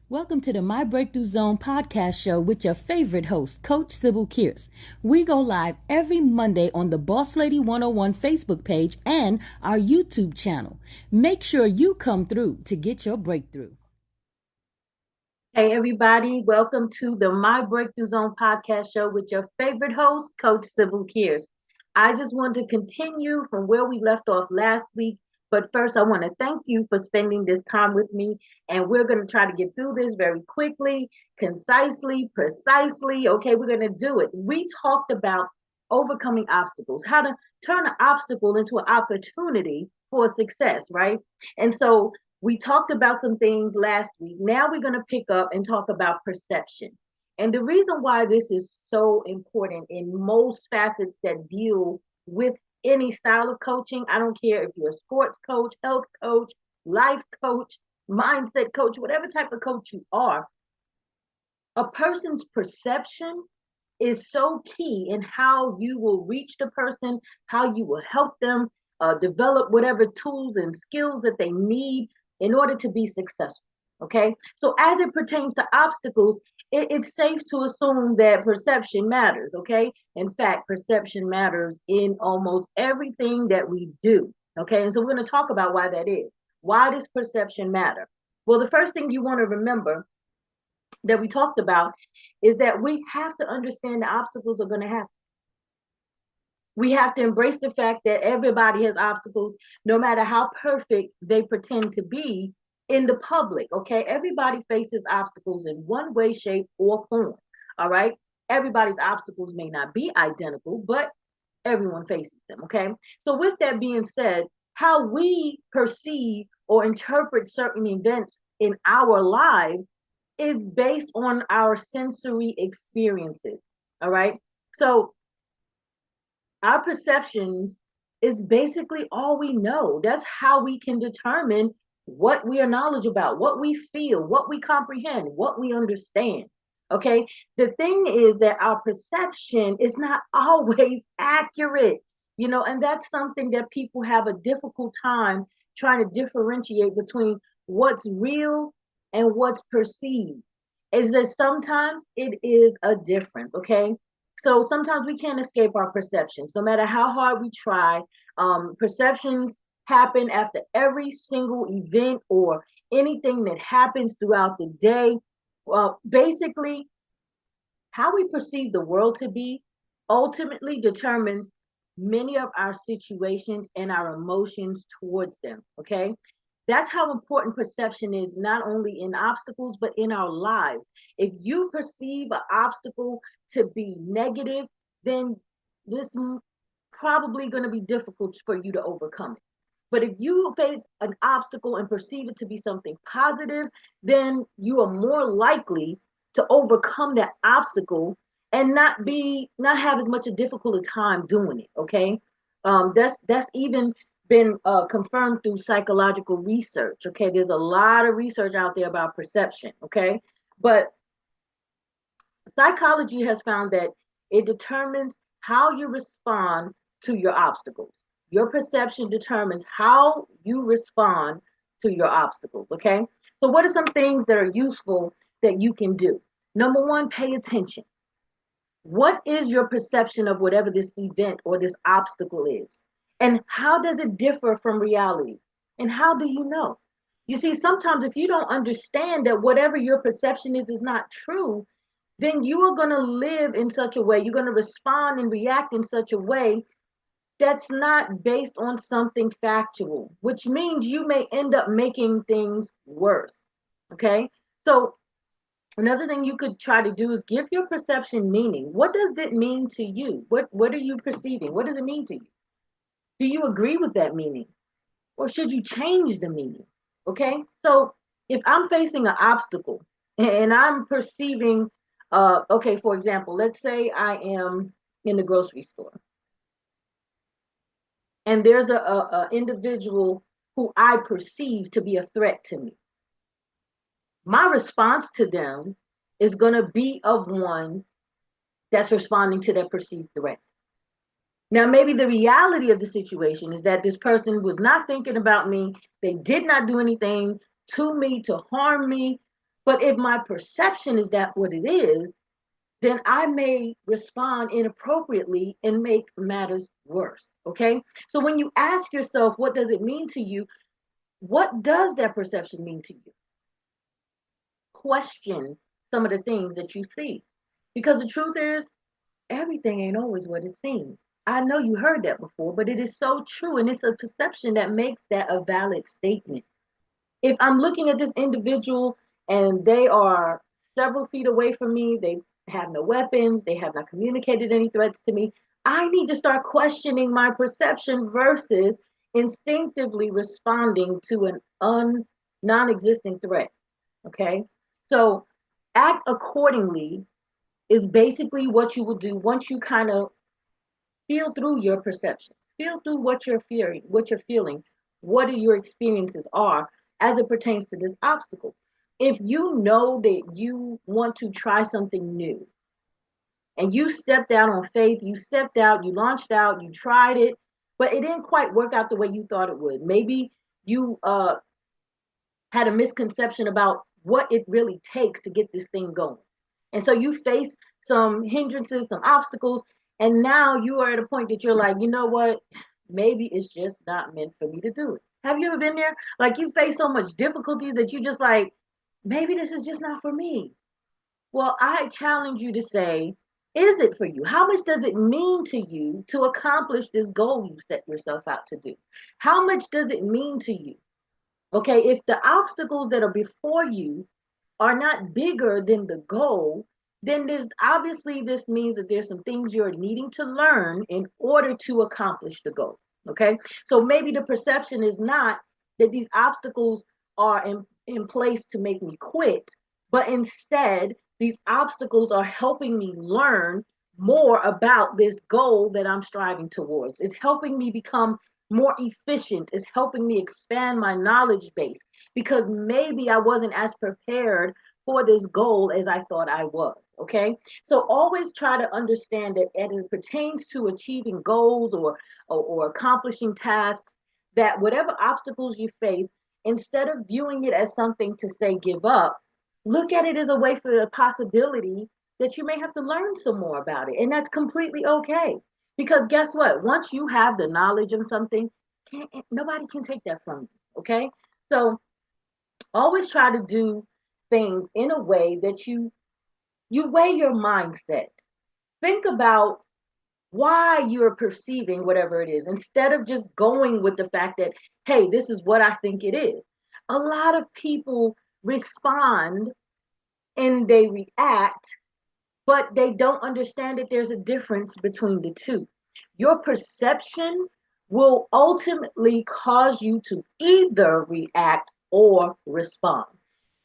Welcome to the My Breakthrough Zone podcast show with your favorite host, Coach Sybil Kears. We go live every Monday on the Boss Lady 101 Facebook page and our YouTube channel. Make sure you come through to get your breakthrough. Hey, everybody. Welcome to the My Breakthrough Zone podcast show with your favorite host, Coach Sybil Kears. I just want to continue from where we left off last week. But first, I want to thank you for spending this time with me. And we're going to try to get through this very quickly, concisely, precisely. Okay, we're going to do it. We talked about overcoming obstacles, how to turn an obstacle into an opportunity for success, right? And so we talked about some things last week. Now we're going to pick up and talk about perception. And the reason why this is so important in most facets that deal with any style of coaching, I don't care if you're a sports coach, health coach, life coach, mindset coach, whatever type of coach you are, a person's perception is so key in how you will reach the person, how you will help them develop whatever tools and skills that they need in order to be successful. Okay. So as it pertains to obstacles, it's safe to assume that perception matters. Okay. In fact, perception matters in almost everything that we do. Okay. And so we're going to talk about why that is. Why does perception matter? Well, the first thing you want to remember that we talked about is that we have to understand the obstacles are going to happen. We have to embrace the fact that everybody has obstacles, no matter how perfect they pretend to be in the public. Okay. Everybody faces obstacles in one way, shape, or form. All right. Everybody's obstacles may not be identical, but everyone faces them. Okay. So, with that being said, how we perceive or interpret certain events in our lives is based on our sensory experiences. All right. So, our perceptions is basically all we know. That's how we can determine what we are knowledgeable about, what we feel, what we comprehend, what we understand. Okay. The thing is that our perception is not always accurate, and that's something that people have a difficult time trying to differentiate between what's real and what's perceived. Is that sometimes it is a difference. Okay. So sometimes we can't escape our perceptions, no matter how hard we try. Perceptions happen after every single event or anything that happens throughout the day. Well, basically, how we perceive the world to be ultimately determines many of our situations and our emotions towards them. Okay. That's how important perception is, not only in obstacles, but in our lives. If you perceive an obstacle to be negative, then this probably going to be difficult for you to overcome it. But if you face an obstacle and perceive it to be something positive, then you are more likely to overcome that obstacle and not have as much a difficult time doing it. Okay. That's even been confirmed through psychological research. Okay. There's a lot of research out there about perception. Okay. But psychology has found that it determines how you respond to your obstacles. Your perception determines how you respond to your obstacles. Okay. So, what are some things that are useful that you can do? Number one, pay attention. What is your perception of whatever this event or this obstacle is? And how does it differ from reality? And how do you know? You see, sometimes if you don't understand that whatever your perception is not true, then you are going to live in such a way, you're going to respond and react in such a way that's not based on something factual, which means you may end up making things worse. Okay. So, another thing you could try to do is give your perception meaning. What does it mean to you? What are you perceiving? What does it mean to you? Do you agree with that meaning? Or should you change the meaning? Okay? So if I'm facing an obstacle and I'm perceiving, okay, for example, let's say I am in the grocery store and there's a individual who I perceive to be a threat to me. My response to them is going to be of one that's responding to that perceived threat. Now, maybe the reality of the situation is that this person was not thinking about me. They did not do anything to me to harm me, But if my perception is that what it is, then I may respond inappropriately and make matters worse. Okay. So when you ask yourself, what does it mean to you? What does that perception mean to you? Question some of the things that you see. Because the truth is, everything ain't always what it seems. I know you heard that before, but it is so true. And it's a perception that makes that a valid statement. If I'm looking at this individual and they are several feet away from me, they have no weapons, they have not communicated any threats to me, I need to start questioning my perception versus instinctively responding to an non-existent threat. Okay. So act accordingly is basically what you will do once you kind of feel through your perceptions, feel through what you're feeling, what your experiences are as it pertains to this obstacle. If you know that you want to try something new and you stepped out on faith, you stepped out, you launched out, you tried it, but it didn't quite work out the way you thought it would. Maybe you had a misconception about what it really takes to get this thing going. And so you face some hindrances, some obstacles, and now you are at a point that you're like, you know what? Maybe it's just not meant for me to do it. Have you ever been there? Like you face so much difficulties that you just like, maybe this is just not for me. Well, I challenge you to say, is it for you? How much does it mean to you to accomplish this goal you set yourself out to do? How much does it mean to you? Okay, if the obstacles that are before you are not bigger than the goal, then there's obviously this means that there's some things you're needing to learn in order to accomplish the goal. Okay, so maybe the perception is not that these obstacles are in place to make me quit, but instead, these obstacles are helping me learn more about this goal that I'm striving towards. It's helping me become more efficient. It's helping me expand my knowledge base because maybe I wasn't as prepared for this goal as I thought I was. Okay. So always try to understand that as it pertains to achieving goals or accomplishing tasks, that whatever obstacles you face, instead of viewing it as something to say give up, look at it as a way for the possibility that you may have to learn some more about it. And that's completely okay. Because guess what? Once you have the knowledge of something, nobody can take that from you. Okay. So always try to do things in a way that you weigh your mindset. Think about why you're perceiving whatever it is instead of just going with the fact that, hey, this is what I think it is. A lot of people respond and they react, but they don't understand that there's a difference between the two. Your perception will ultimately cause you to either react or respond.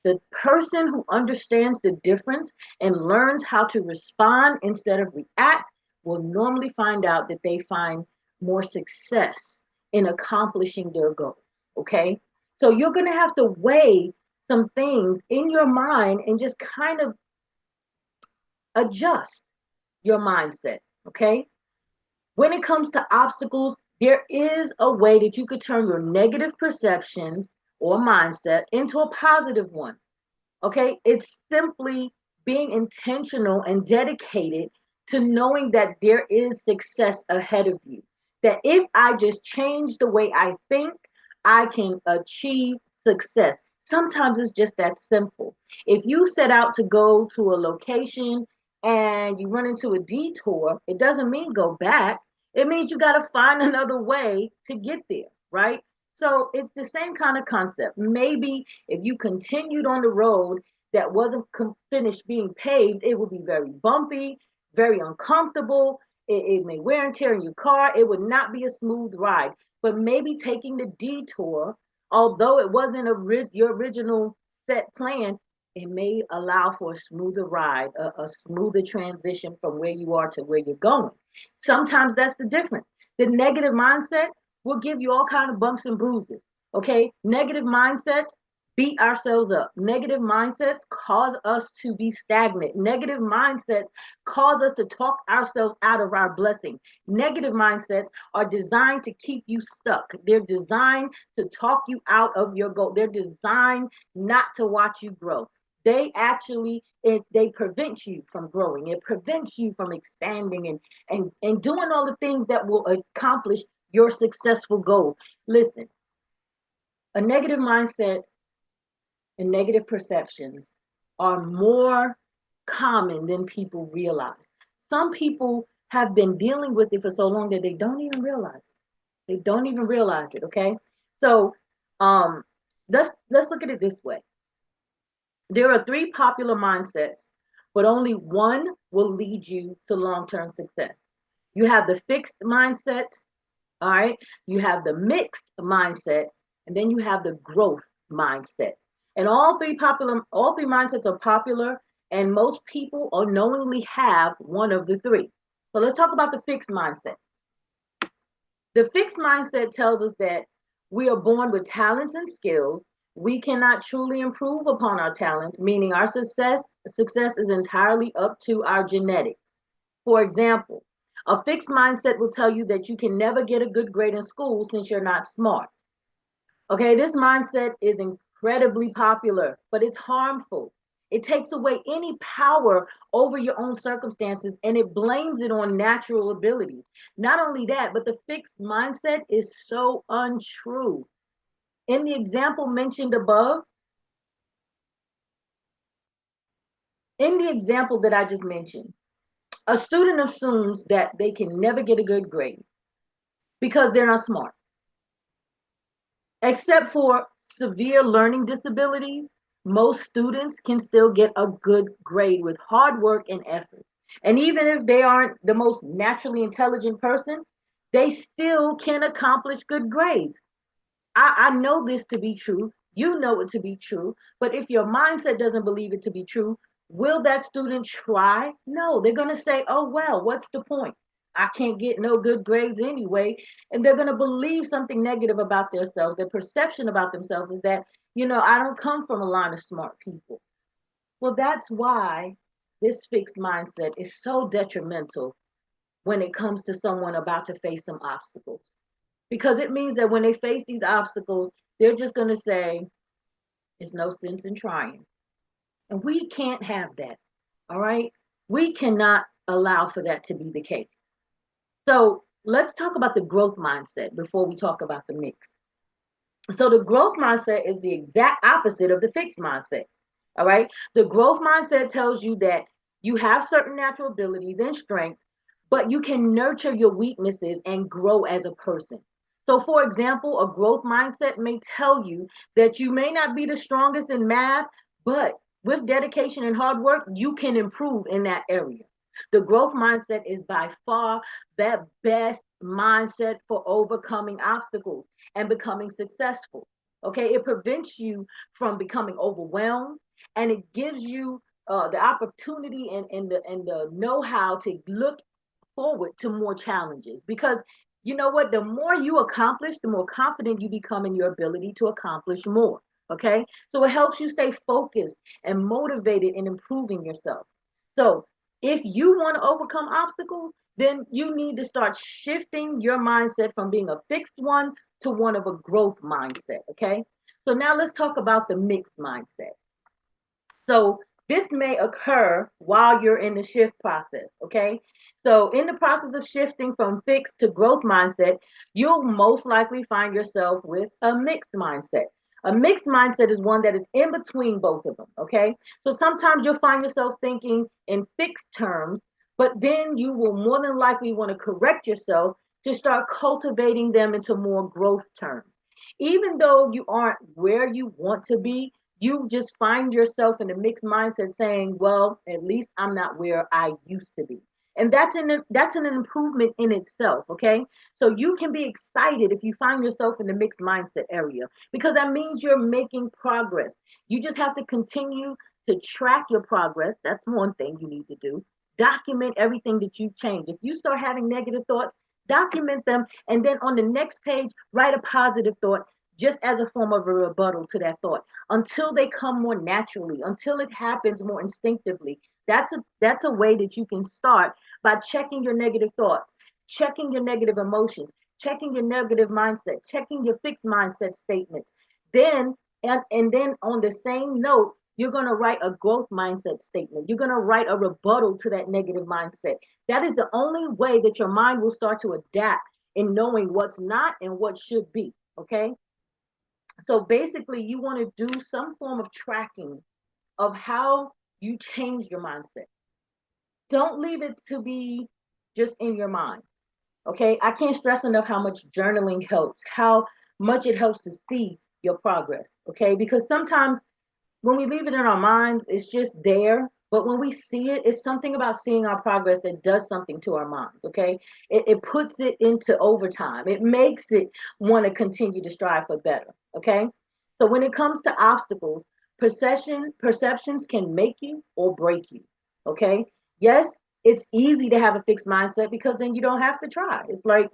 The person who understands the difference and learns how to respond instead of react will normally find out that they find more success in accomplishing their goals. Okay. So you're going to have to weigh some things in your mind and just kind of adjust your mindset. Okay. When it comes to obstacles, there is a way that you could turn your negative perceptions or mindset into a positive one. Okay. It's simply being intentional and dedicated to knowing that there is success ahead of you. That if I just change the way I think, I can achieve success. Sometimes it's just that simple. If you set out to go to a location and you run into a detour, it doesn't mean go back. It means you got to find another way to get there, right? So it's the same kind of concept. Maybe if you continued on the road that wasn't finished being paved, it would be very bumpy, very uncomfortable. It may wear and tear in your car. It would not be a smooth ride. But maybe taking the detour, although it wasn't your original set plan, it may allow for a smoother ride, a smoother transition from where you are to where you're going. Sometimes that's the difference. The negative mindset will give you all kind of bumps and bruises. Okay, negative mindsets beat ourselves up. Negative mindsets cause us to be stagnant. Negative mindsets cause us to talk ourselves out of our blessing. Negative mindsets are designed to keep you stuck. They're designed to talk you out of your goal. They're designed not to watch you grow. they prevent you from growing. It prevents you from expanding and doing all the things that will accomplish your successful goals. Listen, a negative mindset and negative perceptions are more common than people realize. Some people have been dealing with it for so long that they don't even realize it. They don't even realize it, okay? So um let's look at it this way. There are three popular mindsets, but only one will lead you to long-term success. You have the fixed mindset, all right? You have the mixed mindset, and then you have the growth mindset. And all three mindsets are popular, and most people unknowingly have one of the three. So let's talk about the fixed mindset. The fixed mindset tells us that we are born with talents and skills. We cannot truly improve upon our talents, meaning our success is entirely up to our genetics. For example, a fixed mindset will tell you that you can never get a good grade in school since you're not smart. Okay, this mindset is incredibly popular, but it's harmful. It takes away any power over your own circumstances and it blames it on natural abilities. Not only that, but the fixed mindset is so untrue. In the example mentioned above, in the example that I just mentioned, a student assumes that they can never get a good grade because they're not smart. Except for severe learning disabilities, most students can still get a good grade with hard work and effort. And even if they aren't the most naturally intelligent person, they still can accomplish good grades. I know this to be true. You know it to be true. But if your mindset doesn't believe it to be true, will that student try? No, they're going to say, oh, well, what's the point? I can't get no good grades anyway. And they're going to believe something negative about themselves. Their perception about themselves is that, I don't come from a line of smart people. Well, that's why this fixed mindset is so detrimental when it comes to someone about to face some obstacles. Because it means that when they face these obstacles, they're just going to say, there's no sense in trying. And we can't have that. All right. We cannot allow for that to be the case. So let's talk about the growth mindset before we talk about the mix. So the growth mindset is the exact opposite of the fixed mindset. All right. The growth mindset tells you that you have certain natural abilities and strengths, but you can nurture your weaknesses and grow as a person. So, for example, a growth mindset may tell you that you may not be the strongest in math, but with dedication and hard work, you can improve in that area. The growth mindset is by far the best mindset for overcoming obstacles and becoming successful. Okay, it prevents you from becoming overwhelmed and it gives you the opportunity and the know-how to look forward to more challenges because you know what, the more you accomplish, the more confident you become in your ability to accomplish more. Okay, so it helps you stay focused and motivated in improving yourself. So if you want to overcome obstacles, then you need to start shifting your mindset from being a fixed one to one of a growth mindset. Okay, so now let's talk about the mixed mindset. So this may occur while you're in the shift process, okay? So in the process of shifting from fixed to growth mindset, you'll most likely find yourself with a mixed mindset. A mixed mindset is one that is in between both of them, okay? So sometimes you'll find yourself thinking in fixed terms, but then you will more than likely want to correct yourself to start cultivating them into more growth terms. Even though you aren't where you want to be, you just find yourself in a mixed mindset saying, well, at least I'm not where I used to be. And that's an improvement in itself, okay? So you can be excited if you find yourself in the mixed mindset area because that means you're making progress. You just have to continue to track your progress. That's one thing you need to do. Document everything that you've changed. If you start having negative thoughts, document them and then on the next page write a positive thought just as a form of a rebuttal to that thought until they come more naturally, until it happens more instinctively. That's a way that you can start by checking your negative thoughts, checking your negative emotions, checking your negative mindset, checking your fixed mindset statements. Then and then on the same note, You're going to write a growth mindset statement. You're going to write a rebuttal to that negative mindset. That is the only way that your mind will start to adapt in knowing what's not and what should be. Okay. So basically, you want to do some form of tracking of how you change your mindset. Don't leave it to be just in your mind. Okay. I can't stress enough how much journaling helps, how much it helps to see your progress. Okay. Because sometimes when we leave it in our minds, it's just there. But when we see it, it's something about seeing our progress that does something to our minds. Okay. It puts it into overtime, it makes it want to continue to strive for better. Okay. So when it comes to obstacles, perceptions can make you or break you. Okay. Yes, it's easy to have a fixed mindset because then you don't have to try. It's like,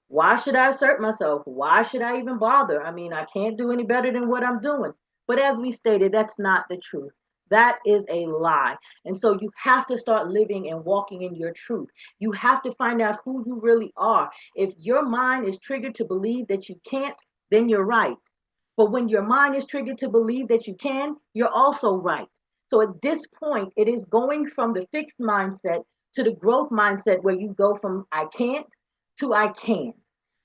why should I assert myself? Why should I even bother? I mean, I can't do any better than what I'm doing. But as we stated, that's not the truth. That is a lie. And so you have to start living and walking in your truth. You have to find out who you really are. If your mind is triggered to believe that you can't, then you're right. But when your mind is triggered to believe that you can, you're also right. So at this point, it is going from the fixed mindset to the growth mindset where you go from I can't to I can.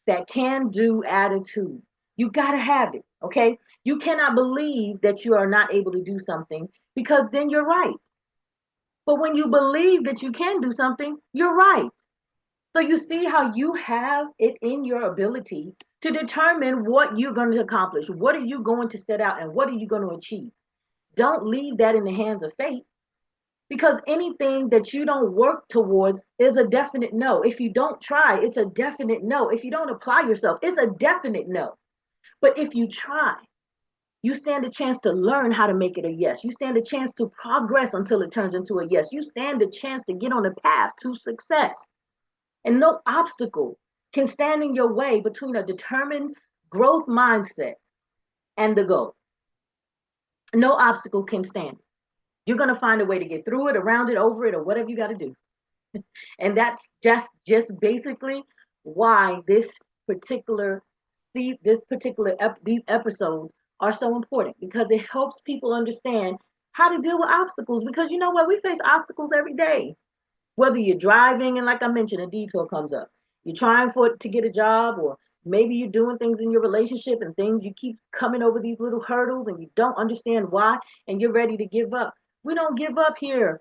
That can do attitude. You got to have it. Okay. You cannot believe that you are not able to do something because then you're right. But when you believe that you can do something, you're right. So you see how you have it in your ability to determine what you're going to accomplish. What are you going to set out and what are you going to achieve? Don't leave that in the hands of fate because anything that you don't work towards is a definite no. If you don't try, it's a definite no. If you don't apply yourself, it's a definite no. But if you try, you stand a chance to learn how to make it a yes. You stand a chance to progress until it turns into a yes. You stand a chance to get on the path to success. And no obstacle can stand in your way between a determined growth mindset and the goal. No obstacle can stand. You're going to find a way to get through it, around it, over it, or whatever you got to do. And that's just basically why particular this particular these episodes are so important because it helps people understand how to deal with obstacles because you know what, we face obstacles every day, whether you're driving and like I mentioned a detour comes up, you're trying to get a job, or maybe you're doing things in your relationship and things you keep coming over these little hurdles and you don't understand why and you're ready to give up. We don't give up here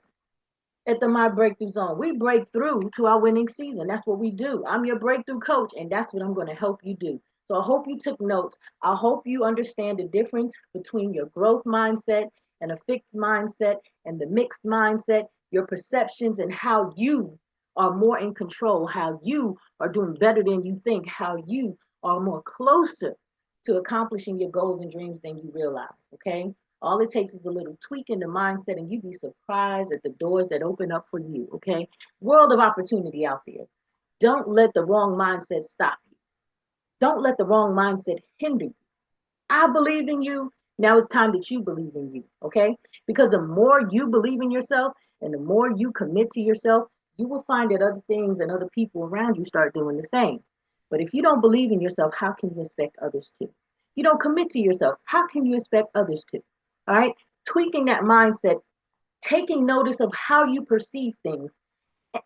at the My Breakthrough Zone. We break through to our winning season. That's what we do. I'm your breakthrough coach, and that's what I'm going to help you do. So I hope you took notes. I hope you understand the difference between your growth mindset and a fixed mindset and the mixed mindset, your perceptions, and how you are more in control, how you are doing better than you think, how you are more closer to accomplishing your goals and dreams than you realize. Okay. All it takes is a little tweak in the mindset, and you'd be surprised at the doors that open up for you. Okay. World of opportunity out there. Don't let the wrong mindset stop you. Don't let the wrong mindset hinder you. I believe in you. Now it's time that you believe in you. Okay. Because the more you believe in yourself and the more you commit to yourself, you will find that other things and other people around you start doing the same. But if you don't believe in yourself, how can you expect others to? You don't commit to yourself. How can you expect others to? All right. Tweaking that mindset, taking notice of how you perceive things,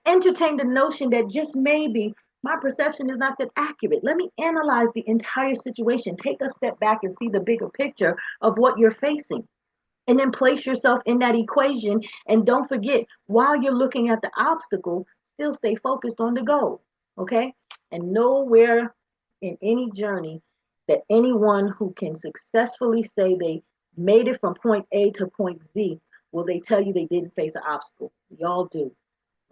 entertain the notion that just maybe my perception is not that accurate. Let me analyze the entire situation. Take a step back and see the bigger picture of what you're facing. And then place yourself in that equation. And don't forget, while you're looking at the obstacle, still stay focused on the goal. Okay. And nowhere in any journey that anyone who can successfully say they made it from point A to point Z will they tell you they didn't face an obstacle. We all do.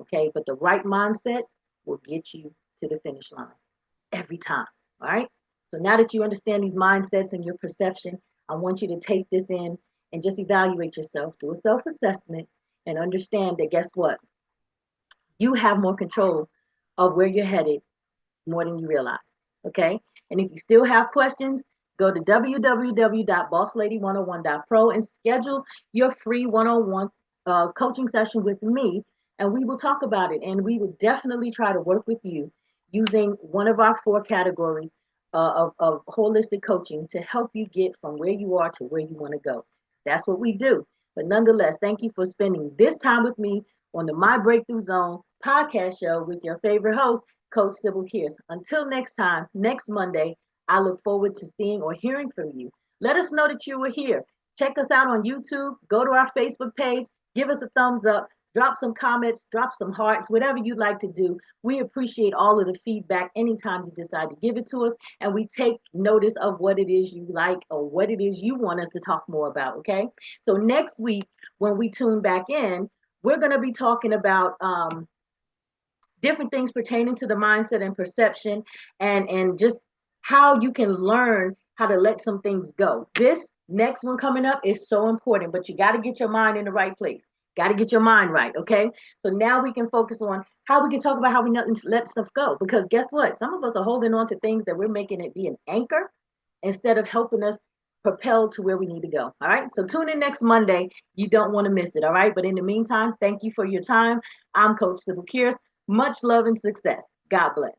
Okay. But the right mindset will get you to the finish line every time. All right. So now that you understand these mindsets and your perception, I want you to take this in and just evaluate yourself, do a self assessment, and understand that guess what? You have more control of where you're headed more than you realize. Okay. And if you still have questions, go to www.bosslady101.pro and schedule your free one-on-one coaching session with me, and we will talk about it. And we will definitely try to work with you using one of our 4 categories of holistic coaching to help you get from where you are to where you want to go. That's what we do. But nonetheless, thank you for spending this time with me on the My Breakthrough Zone podcast show with your favorite host, Coach Sybil Kears. Until next time, next Monday, I look forward to seeing or hearing from you. Let us know that you were here. Check us out on YouTube. Go to our Facebook page. Give us a thumbs up. Drop some comments. Drop some hearts. Whatever you'd like to do. We appreciate all of the feedback anytime you decide to give it to us. And we take notice of what it is you like or what it is you want us to talk more about. Okay. So next week, when we tune back in, we're going to be talking about different things pertaining to the mindset and perception, and just how you can learn how to let some things go. This next one coming up is so important, but you got to get your mind in the right place. Got to get your mind right. Okay. So now we can focus on how we can talk about how we let stuff go. Because guess what? Some of us are holding on to things that we're making it be an anchor instead of helping us propel to where we need to go. All right. So tune in next Monday. You don't want to miss it. All right. But in the meantime, thank you for your time. I'm Coach Sybil Kears. Much love and success. God bless.